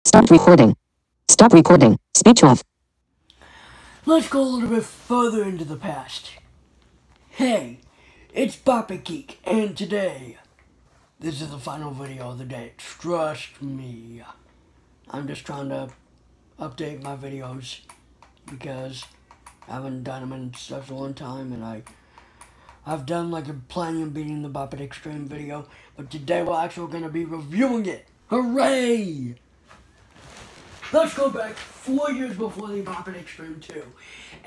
Stop recording. Stop recording. Speech off. Let's go a little bit further into the past. Hey, it's Bop It Geek, and today, this is the final video of the day. Trust me. I'm just trying to update my videos because I haven't done them in such a long time, and I've done like a plenty of beating the Bop It Extreme video, but today we're actually going to be reviewing it. Hooray! Let's go back 4 years before the Bop It Extreme 2,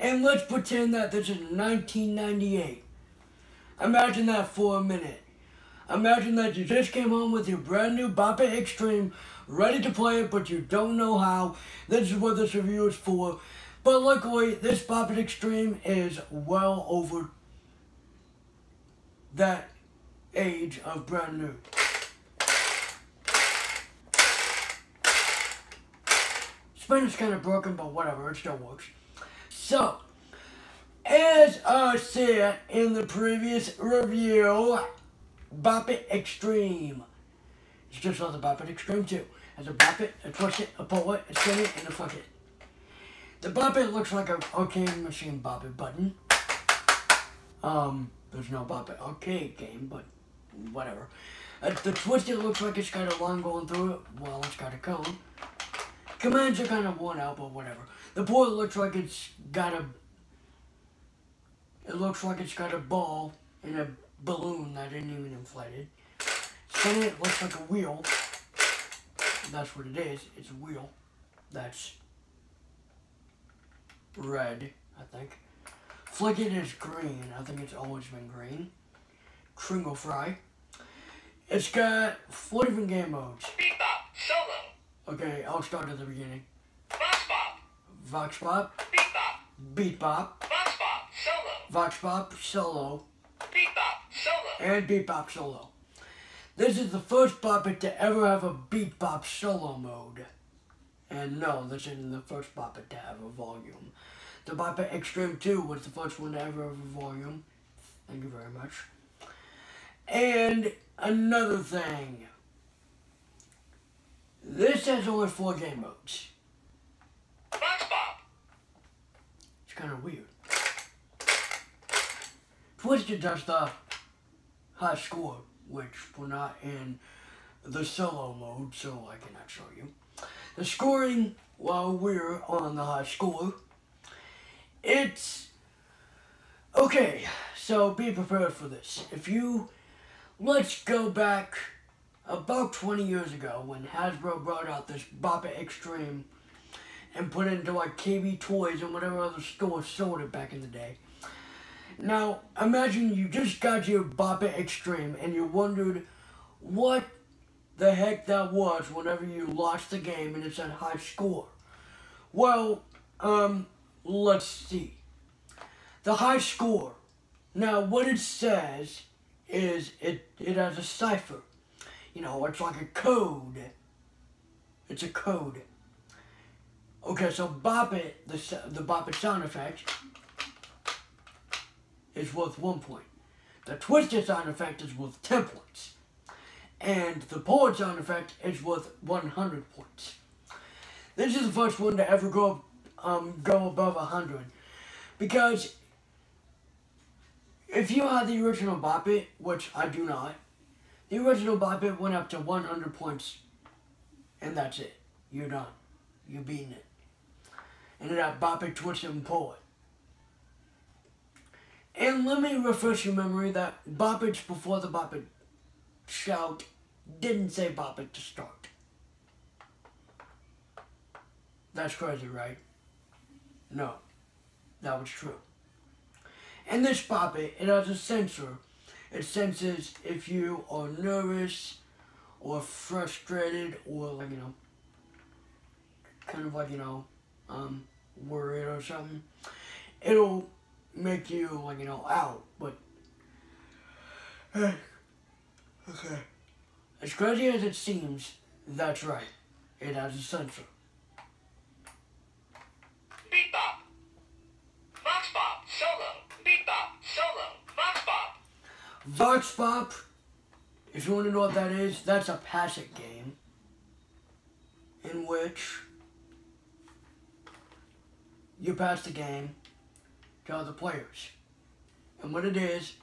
and let's pretend that this is 1998. Imagine that for a minute. Imagine that you just came home with your brand new Bop It Extreme, ready to play it, but you don't know how. This is what this review is for. But luckily, this Bop It Extreme is well over that age of brand new. Spinner's kind of broken, but whatever, it still works. So, as I said in the previous review, Bop It Extreme. It's just like the Bop It Extreme 2. Has a Bop It, a Twist It, a Pull It, a Spin It, and a Flick It. The Bop It looks like an arcade machine Bop It button. There's no Bop It arcade game, but whatever. The Twist It looks like it's got a line going through it. Well, it's got a cone. Commands are kind of worn out, but whatever. The Pull It looks like it's got a... It looks like it's got a ball and a balloon that isn't even inflated. Spin It looks like a wheel. That's what it is. It's a wheel. That's red, I think. Flick It is green. I think it's always been green. Kringle Fry. It's got 4 different game modes. Beat Bop, Solo. Okay, I'll start at the beginning. Vox Bop. Vox Bop. Beat Bop. Beat Bop. Vox Bop, Solo. Vox Bop Solo. Beat Bop, Solo. And Beat Bop Solo. This is the first Bop It to ever have a Beat Bop Solo mode. And no, this isn't the first Bop It to have a volume. The Bop It Extreme 2 was the first one to ever have a volume. Thank you very much. And another thing. This has only 4 game modes. Vox Bop. It's kind of weird. Twisted does the high score, which we're not in the solo mode, so I cannot show you. The scoring, while we're on the high score, it's okay, so be prepared for this. Let's go back about 20 years ago when Hasbro brought out this Bop It Extreme and put it into like KB Toys and whatever other stores sold it back in the day. Now, imagine you just got your Bop It Extreme and you wondered what the heck that was whenever you lost the game and it said high score. Well, let's see. The high score. Now, what it says is it has a cipher. You know, it's like a code. It's a code. Okay, so Bop It, the Bop It sound effect is worth 1 point. The Twisted sound effect is worth 10 points. And the Pull It sound effect is worth 100 points. This is the first one to ever go above 100. Because if you had the original Bop It, which I do not, the original Bop It went up to 100 points, and that's it. You're done. You're beating it. And it had Bop It, Twist It, and Pull It. And let me refresh your memory that Bop It before the Bop It shout didn't say Bop It to start. That's crazy, right? No, that was true. And this Bop It, it has a sensor. It senses if you are nervous or frustrated or like, kind of like, worried or something. It'll make you like, out, but okay. As crazy as it seems, that's right. It has a sensor. Beat Bop. Vox Bop, Solo. Beat Bop, Solo. Vox Bop. Vox Bop, if you want to know what that is, that's a pass-it game. in which you pass the game to other players. And what it is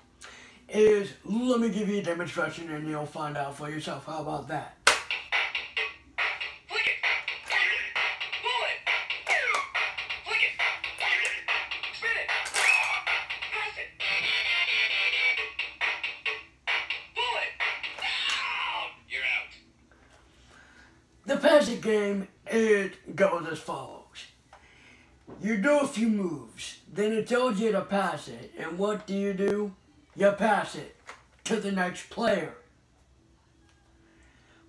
let me give you a demonstration and you'll find out for yourself. How about that? Flick it. Pull it. Flick it. Spin it. Pass it. Pull it. Out. You're out. The passing game, it goes as follows. You do a few moves, then it tells you to pass it, and what do? You pass it to the next player.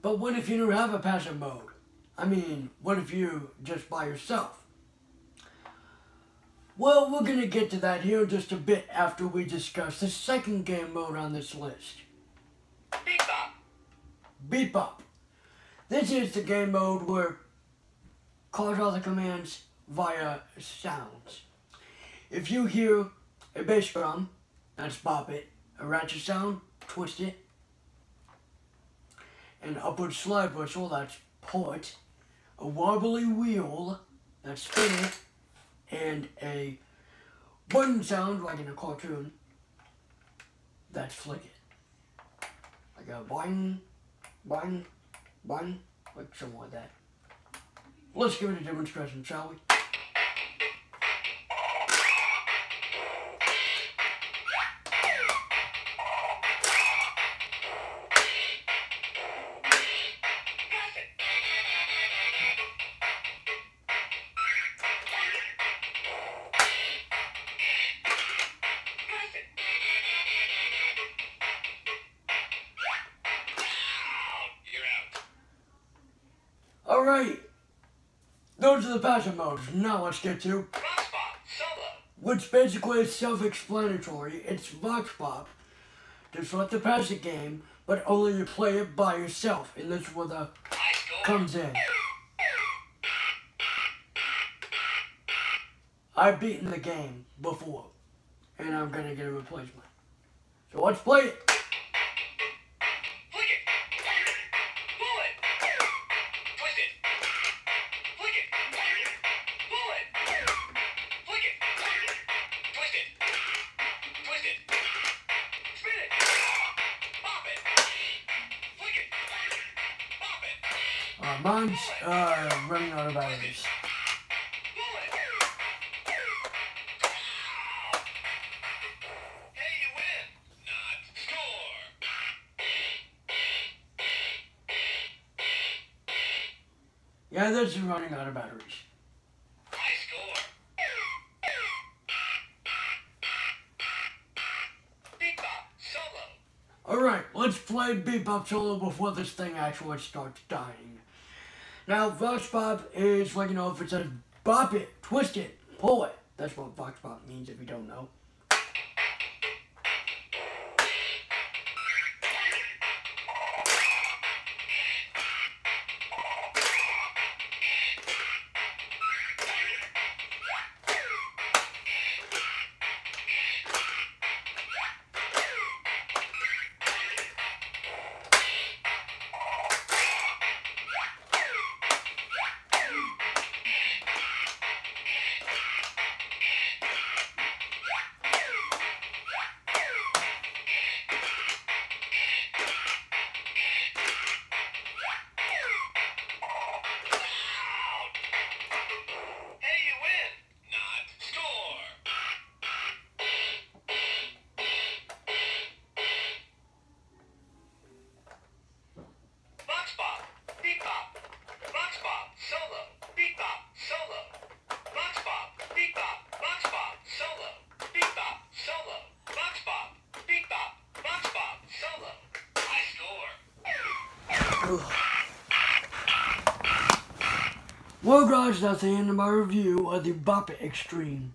But what if you don't have a passing mode? I mean, what if you just by yourself? Well, we're going to get to that here in just a bit after we discuss the second game mode on this list. Beep bop. Beep Bop. This is the game mode where calls all the commands via sounds. If you hear a bass drum, that's bop it. A ratchet sound, twist it. An upward slide whistle, that's pull it. A wobbly wheel, that's spin it. And a button sound, like in a cartoon, that's flick it. Like a boing, boing, boing, like something like that. Let's give it a demonstration, shall we? Alright, those are the passing modes. Now let's get to Vox Pop. Solo. which basically is self-explanatory. It's Vox Pop, just like the passing game, but only you play it by yourself, and that's where the High score. comes in. I've beaten the game before, and I'm gonna get a replacement. So let's play it. Flick it. Pull it. Twist it. Flick it. Pull it. Flick it. Twist it. Twist it. Spin it. Pop it. Flick it. Pop it. Mine's running out of batteries. Pull it. Hey, you win. Not score. Yeah, this is running out of batteries. High score. Beep Bop. Solo. Alright, let's play Beep Bop Solo before this thing actually starts dying. Now, Vox Pop is like, if it says bop it, twist it, pull it. That's what Vox Pop means if you don't know. Hey, you win. Not score. Vox Pop. Beep Bop. Vox Pop. Solo. Beep Bop. Solo. Vox Pop. Beep Bop. Vox Pop. Solo. Beep Bop. Solo. Vox Pop. Beep Bop. Vox Pop. Solo. High score. Well guys, that's the end of my review of the Bop It Extreme.